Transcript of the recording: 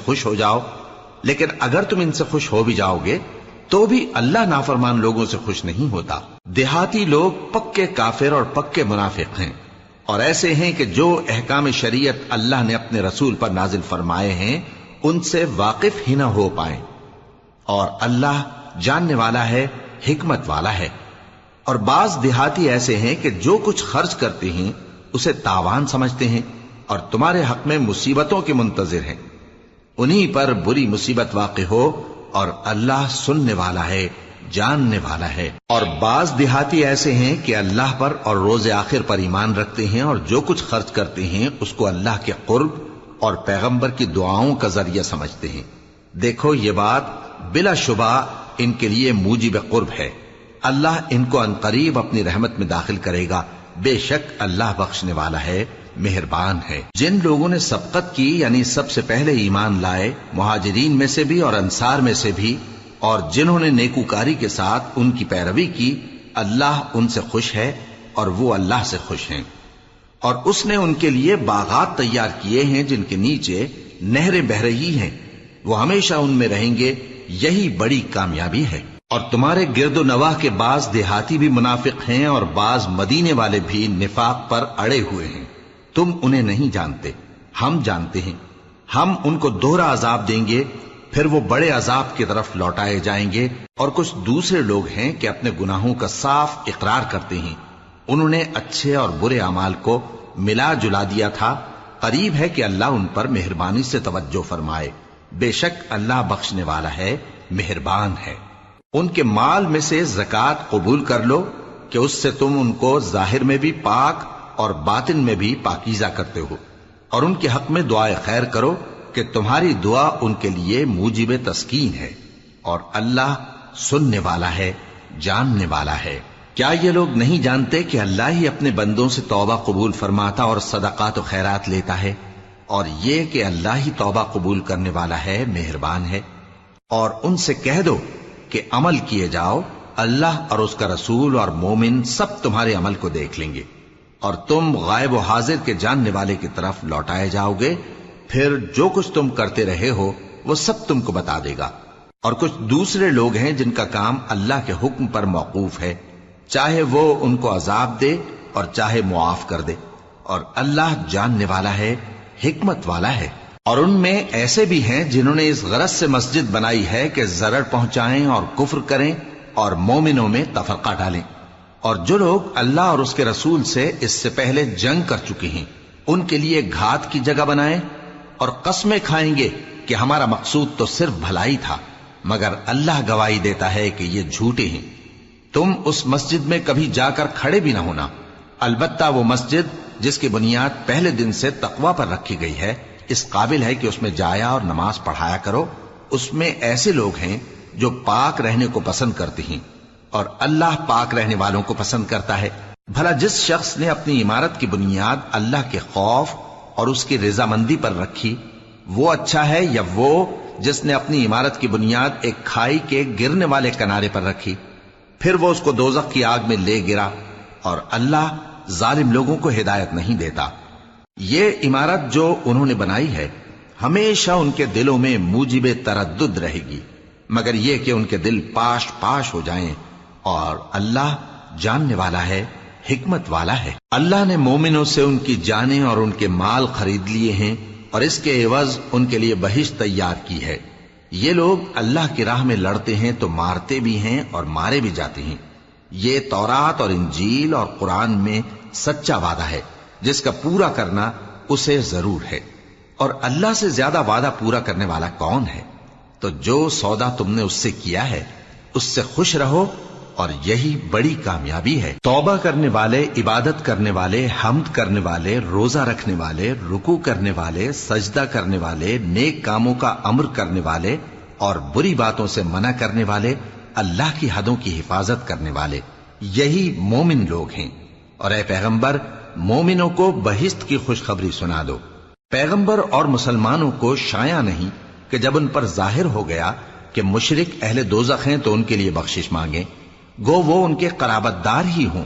خوش ہو جاؤ، لیکن اگر تم ان سے خوش ہو بھی جاؤ گے تو بھی اللہ نافرمان لوگوں سے خوش نہیں ہوتا۔ دیہاتی لوگ پکے کافر اور پکے منافق ہیں، اور ایسے ہیں کہ جو احکام شریعت اللہ نے اپنے رسول پر نازل فرمائے ہیں ان سے واقف ہی نہ ہو پائیں، اور اللہ جاننے والا ہے، حکمت والا ہے۔ اور بعض دیہاتی ایسے ہیں کہ جو کچھ خرچ کرتے ہیں اسے تاوان سمجھتے ہیں اور تمہارے حق میں مصیبتوں کے منتظر ہیں، انہی پر بری مصیبت واقع ہو، اور اللہ سننے والا ہے، جاننے والا ہے۔ اور بعض دیہاتی ایسے ہیں کہ اللہ پر اور روز آخر پر ایمان رکھتے ہیں، اور جو کچھ خرچ کرتے ہیں اس کو اللہ کے قرب اور پیغمبر کی دعاؤں کا ذریعہ سمجھتے ہیں۔ دیکھو یہ بات بلا شبہ ان کے لیے موجب قرب ہے، اللہ ان کو عنقریب اپنی رحمت میں داخل کرے گا، بے شک اللہ بخشنے والا ہے، مہربان ہے۔ جن لوگوں نے سبقت کی یعنی سب سے پہلے ایمان لائے، مہاجرین میں سے بھی اور انصار میں سے بھی، اور جنہوں نے نیکوکاری کے ساتھ ان کی پیروی کی، اللہ ان سے خوش ہے اور وہ اللہ سے خوش ہیں۔ اور اس نے ان کے لیے باغات تیار کیے ہیں جن کے نیچے نہریں بہہ رہی ہیں، وہ ہمیشہ ان میں رہیں گے، یہی بڑی کامیابی ہے۔ اور تمہارے گرد و نواح کے بعض دیہاتی بھی منافق ہیں اور بعض مدینے والے بھی نفاق پر اڑے ہوئے ہیں، تم انہیں نہیں جانتے، ہم جانتے ہیں۔ ہم ان کو دوہرا عذاب دیں گے، پھر وہ بڑے عذاب کی طرف لوٹائے جائیں گے۔ اور کچھ دوسرے لوگ ہیں کہ اپنے گناہوں کا صاف اقرار کرتے ہیں، انہوں نے اچھے اور برے اعمال کو ملا جلا دیا تھا، قریب ہے کہ اللہ ان پر مہربانی سے توجہ فرمائے، بے شک اللہ بخشنے والا ہے، مہربان ہے۔ ان کے مال میں سے زکوٰۃ قبول کر لو کہ اس سے تم ان کو ظاہر میں بھی پاک اور باطن میں بھی پاکیزہ کرتے ہو، اور ان کے حق میں دعائے خیر کرو کہ تمہاری دعا ان کے لیے موجب تسکین ہے، اور اللہ سننے والا ہے، جاننے والا ہے۔ کیا یہ لوگ نہیں جانتے کہ اللہ ہی اپنے بندوں سے توبہ قبول فرماتا اور صدقات و خیرات لیتا ہے، اور یہ کہ اللہ ہی توبہ قبول کرنے والا ہے، مہربان ہے۔ اور ان سے کہہ دو کہ عمل کیے جاؤ، اللہ اور اس کا رسول اور مومن سب تمہارے عمل کو دیکھ لیں گے، اور تم غائب و حاضر کے جاننے والے کی طرف لوٹائے جاؤ گے، پھر جو کچھ تم کرتے رہے ہو وہ سب تم کو بتا دے گا۔ اور کچھ دوسرے لوگ ہیں جن کا کام اللہ کے حکم پر موقوف ہے، چاہے وہ ان کو عذاب دے اور چاہے معاف کر دے، اور اللہ جاننے والا ہے، حکمت والا ہے۔ اور ان میں ایسے بھی ہیں جنہوں نے اس غرض سے مسجد بنائی ہے کہ ضرر پہنچائیں اور کفر کریں اور مومنوں میں تفرقہ ڈالیں، اور جو لوگ اللہ اور اس کے رسول سے اس سے پہلے جنگ کر چکے ہیں ان کے لیے گھات کی جگہ بنائیں، اور قسمیں کھائیں گے کہ ہمارا مقصود تو صرف بھلائی تھا، مگر اللہ گواہی دیتا ہے کہ یہ جھوٹے ہیں۔ تم اس مسجد میں کبھی جا کر کھڑے بھی نہ ہونا، البتہ وہ مسجد جس کی بنیاد پہلے دن سے تقوی پر رکھی گئی ہے اس قابل ہے کہ اس میں جایا اور نماز پڑھایا کرو۔ اس میں ایسے لوگ ہیں جو پاک رہنے کو پسند کرتے ہیں، اور اللہ پاک رہنے والوں کو پسند کرتا ہے۔ بھلا جس شخص نے اپنی عمارت کی بنیاد اللہ کے خوف اور اس کی رضامندی پر رکھی، وہ اچھا ہے یا وہ جس نے اپنی عمارت کی بنیاد ایک کھائی کے گرنے والے کنارے پر رکھی، پھر وہ اس کو دوزخ کی آگ میں لے گرا، اور اللہ ظالم لوگوں کو ہدایت نہیں دیتا۔ یہ عمارت جو انہوں نے بنائی ہے ہمیشہ ان کے دلوں میں موجب تردد رہے گی، مگر یہ کہ ان کے دل پاش پاش ہو جائیں، اور اللہ جاننے والا ہے، حکمت والا ہے۔ اللہ نے مومنوں سے ان کی جانیں اور ان کے مال خرید لیے ہیں، اور اس کے عوض ان کے لیے بہشت تیار کی ہے۔ یہ لوگ اللہ کی راہ میں لڑتے ہیں تو مارتے بھی ہیں اور مارے بھی جاتے ہیں۔ یہ تورات اور انجیل اور قرآن میں سچا وعدہ ہے جس کا پورا کرنا اسے ضرور ہے، اور اللہ سے زیادہ وعدہ پورا کرنے والا کون ہے؟ تو جو سودا تم نے اس سے کیا ہے اس سے خوش رہو، اور یہی بڑی کامیابی ہے۔ توبہ کرنے والے، عبادت کرنے والے، حمد کرنے والے، روزہ رکھنے والے، رکوع کرنے والے، سجدہ کرنے والے، نیک کاموں کا امر کرنے والے اور بری باتوں سے منع کرنے والے، اللہ کی حدوں کی حفاظت کرنے والے، یہی مومن لوگ ہیں۔ اور اے پیغمبر، مومنوں کو بہشت کی خوشخبری سنا دو۔ پیغمبر اور مسلمانوں کو شایع نہیں کہ جب ان پر ظاہر ہو گیا کہ مشرک اہل دوزخ ہیں تو ان کے لیے بخشش مانگیں، گو وہ ان کے قرابت دار ہی ہوں،